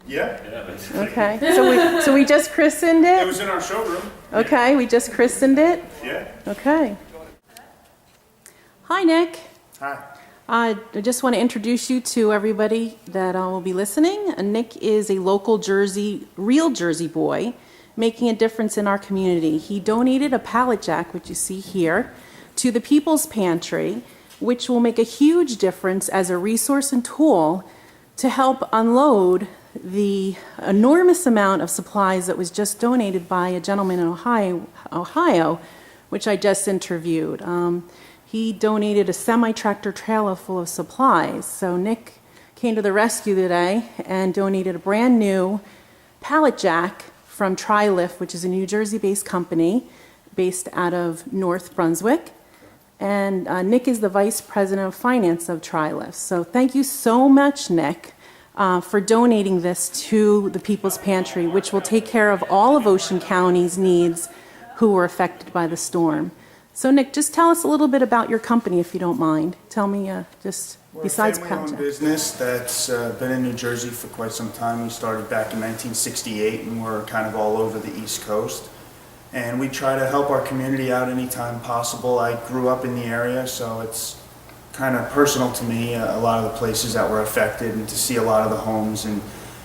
Yeah. Okay, so we just christened It it? was in our showroom. Okay, we just christened it? Yeah. Okay. Hi, Nick. Hi. I just want to introduce you to everybody that will be listening. Nick is a local real Jersey boy, making a difference in our community. He donated a pallet jack, which you see here, to the People's Pantry, which will make a huge difference as a resource and tool to help unload the enormous amount of supplies that was just donated by a gentleman in Ohio, which I just interviewed. He donated a semi-tractor trailer full of supplies. So Nick came to the rescue today and donated a brand new pallet jack from TriLift, which is a New Jersey-based company based out of North Brunswick. And Nick is the Vice President of Finance of TriLift. So thank you so much, Nick, for donating this to the People's Pantry, which will take care of all of Ocean County's needs who were affected by the storm. So Nick, just tell us a little bit about your company, if you don't mind. Tell me just besides We're a family-owned business that's been in New Jersey for quite some time. We started back in 1968, and we're kind of all over the East Coast. And we try to help our community out anytime possible. I grew up in the area, so it's kind of personal to me, a lot of the places that were affected, and to see a lot of the homes and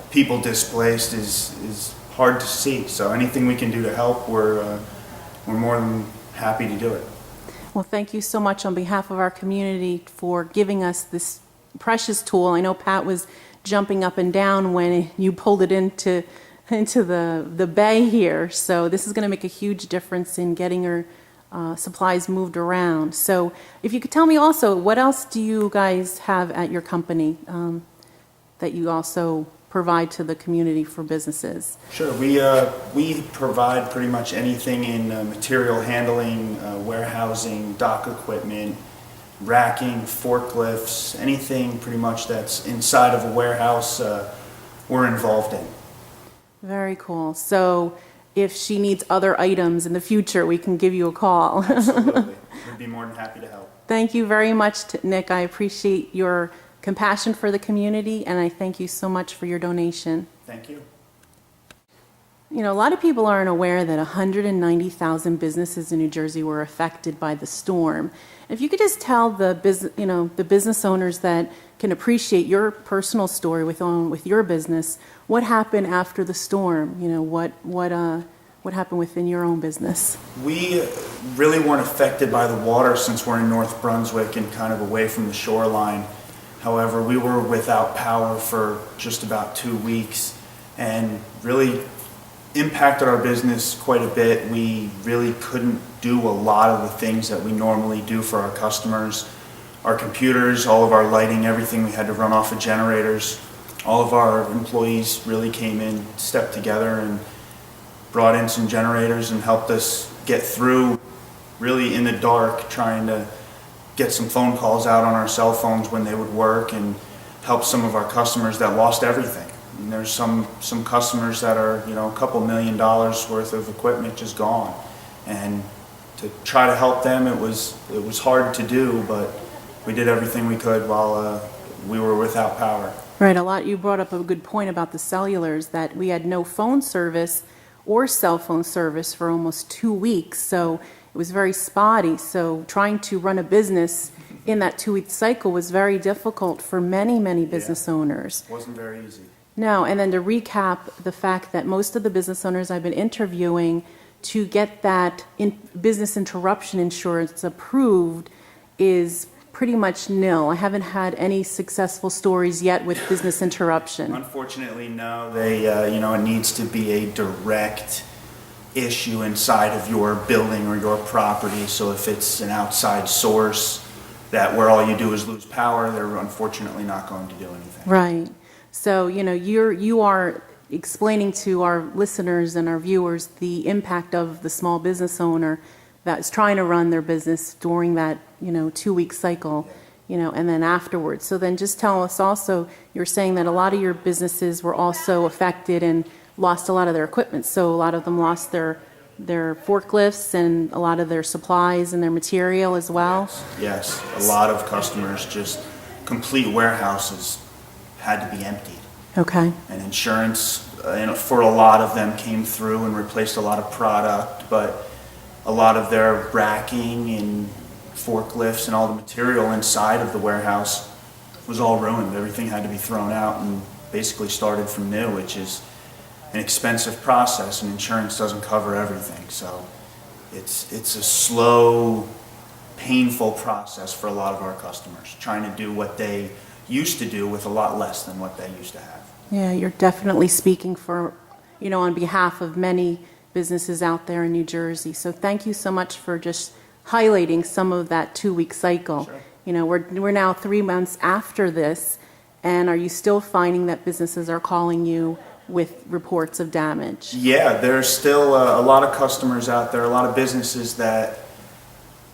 people displaced is hard to see. So anything we can do to help, we're more than happy to do it. Well, thank you so much on behalf of our community for giving us this precious tool. I know Pat was jumping up and down when you pulled it into the bay here. So this is going to make a huge difference in getting her supplies moved around. So if you could tell me also, what else do you guys have at your company that you also provide to the community for businesses? Sure. We provide pretty much anything in material handling, warehousing, dock equipment, racking, forklifts, anything pretty much that's inside of a warehouse we're involved in. Very cool. So if she needs other items in the future, we can give you a call. Absolutely. We'd be more than happy to help. Thank you very much, Nick. I appreciate your compassion for the community, and I thank you so much for your donation. Thank you. You know, a lot of people aren't aware that 190,000 businesses in New Jersey were affected by the storm. If you could just tell the business owners that can appreciate your personal story with your business, what happened after the storm? You know, what happened within your own business? We really weren't affected by the water since we're in North Brunswick and kind of away from the shoreline. However, we were without power for just about 2 weeks and really impacted our business quite a bit. We really couldn't do a lot of the things that we normally do for our customers. Our computers, all of our lighting, everything we had to run off of generators. All of our employees really came in, stepped together and brought in some generators and helped us get through really in the dark, trying to get some phone calls out on our cell phones when they would work and help some of our customers that lost everything. And there's some customers that are, you know, a couple $1 million worth of equipment just gone. And to try to help them, it was hard to do, but we did everything we could while we were without power. Right, you brought up a good point about the cellulars, that we had no phone service or cell phone service for almost 2 weeks, so it was very spotty. So trying to run a business in that 2-week cycle was very difficult for many business owners. It wasn't very easy. No, and then to recap the fact that most of the business owners I've been interviewing, to get that business interruption insurance approved is pretty much nil. I haven't had any successful stories yet with business interruption. Unfortunately, no. It needs to be a direct issue inside of your building or your property. So if it's an outside source that where all you do is lose power, they're unfortunately not going to do anything. Right. So, you are explaining to our listeners and our viewers the impact of the small business owner that's trying to run their business during that, 2-week cycle, and then afterwards. So then just tell us also, you're saying that a lot of your businesses were also affected and lost a lot of their equipment. So a lot of them lost their forklifts and a lot of their supplies and their material as well. Yes. A lot of customers, just complete warehouses had to be emptied. Okay. And insurance, for a lot of them came through and replaced a lot of product, but a lot of their racking and forklifts and all the material inside of the warehouse was all ruined. Everything had to be thrown out and basically started from new, which is an expensive process, and insurance doesn't cover everything. So it's a slow, painful process for a lot of our customers, trying to do what they used to do with a lot less than what they used to have. Yeah, you're definitely speaking for, on behalf of many businesses out there in New Jersey. So thank you so much for just highlighting some of that 2-week cycle. Sure. We're now 3 months after this, and are you still finding that businesses are calling you with reports of damage? Yeah, there's still a lot of customers out there, a lot of businesses that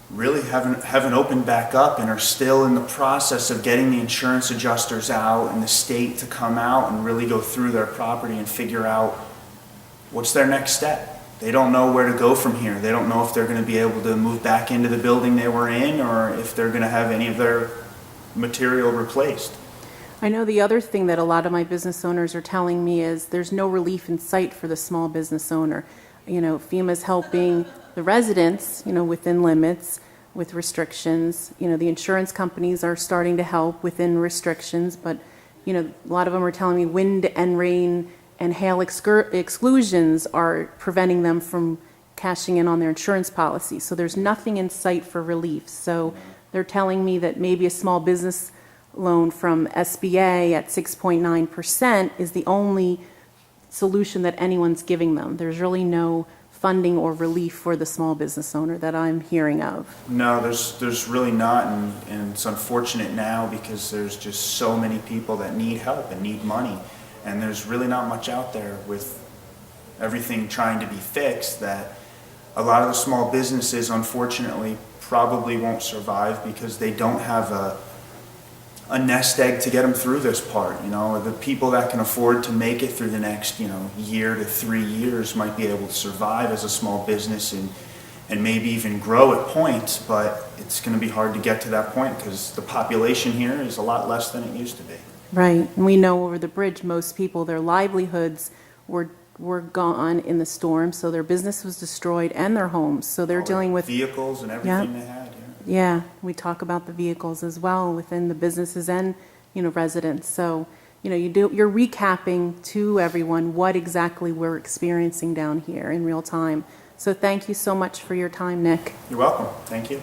really haven't opened back up and are still in the process of getting the insurance adjusters out and the state to come out and really go through their property and figure out what's their next step. They don't know where to go from here. They don't know if they're going to be able to move back into the building they were in, or if they're going to have any of their material replaced. I know the other thing that a lot of my business owners are telling me is there's no relief in sight for the small business owner. FEMA's helping the residents, within limits, with restrictions. The insurance companies are starting to help within restrictions, but, a lot of them are telling me wind and rain and hail exclusions are preventing them from cashing in on their insurance policy. So there's nothing in sight for relief. So they're telling me that maybe a small business loan from SBA at 6.9% is the only solution that anyone's giving them. There's really no funding or relief for the small business owner that I'm hearing of. No, there's really not, and it's unfortunate now because there's just so many people that need help and need money, and there's really not much out there with everything trying to be fixed, that a lot of the small businesses unfortunately probably won't survive because they don't have a nest egg to get them through this part. The people that can afford to make it through the next, year to 3 years might be able to survive as a small business and maybe even grow at points, but it's going to be hard to get to that point because the population here is a lot less than it used to be. Right. And we know over the bridge, most people, their livelihoods were gone in the storm, so their business was destroyed and their homes. So they're dealing with vehicles and everything they had. Yeah, we talk about the vehicles as well within the businesses and, residents. So, you're recapping to everyone what exactly we're experiencing down here in real time. So thank you so much for your time, Nick. You're welcome. Thank you.